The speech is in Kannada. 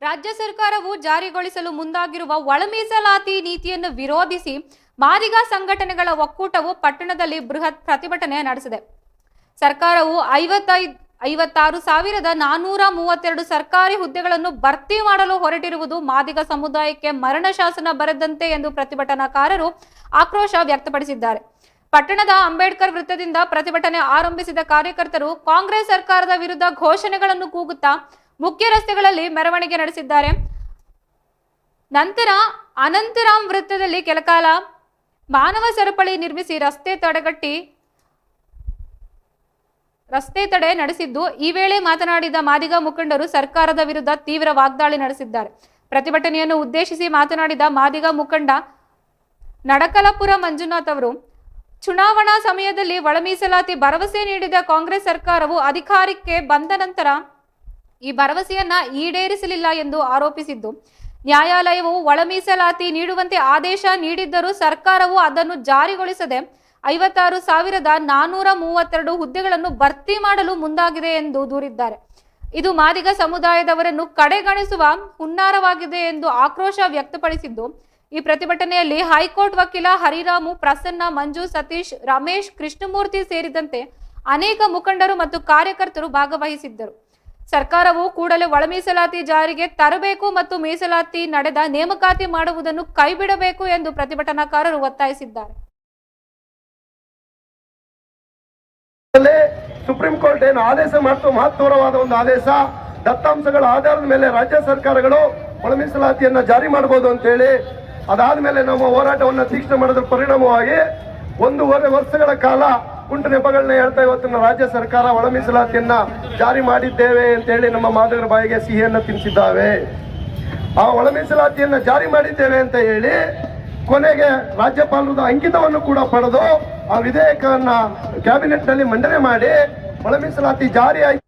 ರಾಜ್ಯ ಸರ್ಕಾರವು ಜಾರಿಗೊಳಿಸಲು ಮುಂದಾಗಿರುವ ಒಳ ಮೀಸಲಾತಿ ನೀತಿಯನ್ನು ವಿರೋಧಿಸಿ ಮಾದಿಗ ಸಂಘಟನೆಗಳ ಒಕ್ಕೂಟವು ಪಟ್ಟಣದಲ್ಲಿ ಬೃಹತ್ ಪ್ರತಿಭಟನೆ ನಡೆಸಿದೆ. ಸರ್ಕಾರವು 56,432 ಸರ್ಕಾರಿ ಹುದ್ದೆಗಳನ್ನು ಭರ್ತಿ ಮಾಡಲು ಹೊರಟಿರುವುದು ಮಾದಿಗ ಸಮುದಾಯಕ್ಕೆ ಮರಣ ಶಾಸನ ಬರೆದಂತೆ ಎಂದು ಪ್ರತಿಭಟನಾಕಾರರು ಆಕ್ರೋಶ ವ್ಯಕ್ತಪಡಿಸಿದ್ದಾರೆ. ಪಟ್ಟಣದ ಅಂಬೇಡ್ಕರ್ ವೃತ್ತದಿಂದ ಪ್ರತಿಭಟನೆ ಆರಂಭಿಸಿದ ಕಾರ್ಯಕರ್ತರು ಕಾಂಗ್ರೆಸ್ ಸರ್ಕಾರದ ವಿರುದ್ಧ ಘೋಷಣೆಗಳನ್ನು ಕೂಗುತ್ತಾ ಮುಖ್ಯ ರಸ್ತೆಗಳಲ್ಲಿ ಮೆರವಣಿಗೆ ನಡೆಸಿದ್ದಾರೆ. ನಂತರ ಅನಂತರಾಮ್ ವೃತ್ತದಲ್ಲಿ ಕೆಲಕಾಲ ಮಾನವ ಸರಪಳಿ ನಿರ್ಮಿಸಿ ರಸ್ತೆ ತಡೆ ನಡೆಸಿದ್ದು, ಈ ವೇಳೆ ಮಾತನಾಡಿದ ಮಾದಿಗ ಮುಖಂಡರು ಸರ್ಕಾರದ ವಿರುದ್ಧ ತೀವ್ರ ವಾಗ್ದಾಳಿ ನಡೆಸಿದ್ದಾರೆ. ಪ್ರತಿಭಟನೆಯನ್ನು ಉದ್ದೇಶಿಸಿ ಮಾತನಾಡಿದ ಮಾದಿಗ ಮುಖಂಡ ನಡಕಲಪುರ ಮಂಜುನಾಥ್ ಅವರು, ಚುನಾವಣಾ ಸಮಯದಲ್ಲಿ ಒಳ ಮೀಸಲಾತಿ ಭರವಸೆ ನೀಡಿದ ಕಾಂಗ್ರೆಸ್ ಸರ್ಕಾರವು ಅಧಿಕಾರಕ್ಕೆ ಬಂದ ನಂತರ ಈ ಭರವಸೆಯನ್ನ ಈಡೇರಿಸಲಿಲ್ಲ ಎಂದು ಆರೋಪಿಸಿದ್ದು, ನ್ಯಾಯಾಲಯವು ಒಳ ಮೀಸಲಾತಿ ನೀಡುವಂತೆ ಆದೇಶ ನೀಡಿದ್ದರೂ ಸರ್ಕಾರವು ಅದನ್ನು ಜಾರಿಗೊಳಿಸದೆ 56,432 ಹುದ್ದೆಗಳನ್ನು ಭರ್ತಿ ಮಾಡಲು ಮುಂದಾಗಿದೆ ಎಂದು ದೂರಿದ್ದಾರೆ. ಇದು ಮಾದಿಗ ಸಮುದಾಯದವರನ್ನು ಕಡೆಗಣಿಸುವ ಹುನ್ನಾರವಾಗಿದೆ ಎಂದು ಆಕ್ರೋಶ ವ್ಯಕ್ತಪಡಿಸಿದ್ದು, ಈ ಪ್ರತಿಭಟನೆಯಲ್ಲಿ ಹೈಕೋರ್ಟ್ ವಕೀಲ ಹರಿರಾಮು, ಪ್ರಸನ್ನ, ಮಂಜು, ಸತೀಶ್, ರಮೇಶ್, ಕೃಷ್ಣಮೂರ್ತಿ ಸೇರಿದಂತೆ ಅನೇಕ ಮುಖಂಡರು ಮತ್ತು ಕಾರ್ಯಕರ್ತರು ಭಾಗವಹಿಸಿದ್ದರು. ಸರ್ಕಾರವು ಕೂಡಲೇ ಒಳ ಮೀಸಲಾತಿ ಜಾರಿಗೆ ತರಬೇಕು ಮತ್ತು ಮೀಸಲಾತಿ ನಡೆದ ನೇಮಕಾತಿ ಮಾಡುವುದನ್ನು ಕೈಬಿಡಬೇಕು ಎಂದು ಪ್ರತಿಭಟನಾಕಾರರು ಒತ್ತಾಯಿಸಿದ್ದಾರೆ. ಸುಪ್ರೀಂ ಕೋರ್ಟ್ ಏನು ಆದೇಶ ಮಾಡ್ತು, ಮಹತ್ವರವಾದ ಒಂದು ಆದೇಶ. ದತ್ತಾಂಶಗಳ ಆಧಾರದ ಮೇಲೆ ರಾಜ್ಯ ಸರ್ಕಾರಗಳು ಒಳ ಮೀಸಲಾತಿಯನ್ನ ಜಾರಿ ಮಾಡಬಹುದು ಅಂತ ಹೇಳಿ, ಅದಾದ್ಮೇಲೆ ನಮ್ಮ ಹೋರಾಟವನ್ನು ತೀಕ್ಷ್ಣ ಮಾಡೋದ್ರ ಪರಿಣಾಮವಾಗಿ 1.5 ವರ್ಷಗಳ ಕಾಲ ಕುಂಟು ನೆಪಗಳನ್ನ ಹೇಳ್ತಾ ಇವತ್ತಿನ ರಾಜ್ಯ ಸರ್ಕಾರ ಒಳ ಮೀಸಲಾತಿಯನ್ನ ಜಾರಿ ಮಾಡಿದ್ದೇವೆ ಅಂತ ಹೇಳಿ ನಮ್ಮ ಮಾದಿಗರ ಬಾಯಿಗೆ ಸಿಹಿಯನ್ನ ತಿನ್ನಿಸಿದ್ದಾವೆ. ಆ ಒಳ ಮೀಸಲಾತಿಯನ್ನ ಜಾರಿ ಮಾಡಿದ್ದೇವೆ ಅಂತ ಹೇಳಿ ಕೊನೆಗೆ ರಾಜ್ಯಪಾಲರದ ಅಂಕಿತವನ್ನು ಕೂಡ ಪಡೆದು ಆ ವಿಧೇಯಕವನ್ನ ಕ್ಯಾಬಿನೆಟ್ ನಲ್ಲಿ ಮಂಡನೆ ಮಾಡಿ ಒಳ ಮೀಸಲಾತಿ ಜಾರಿ ಆಯ್ತು.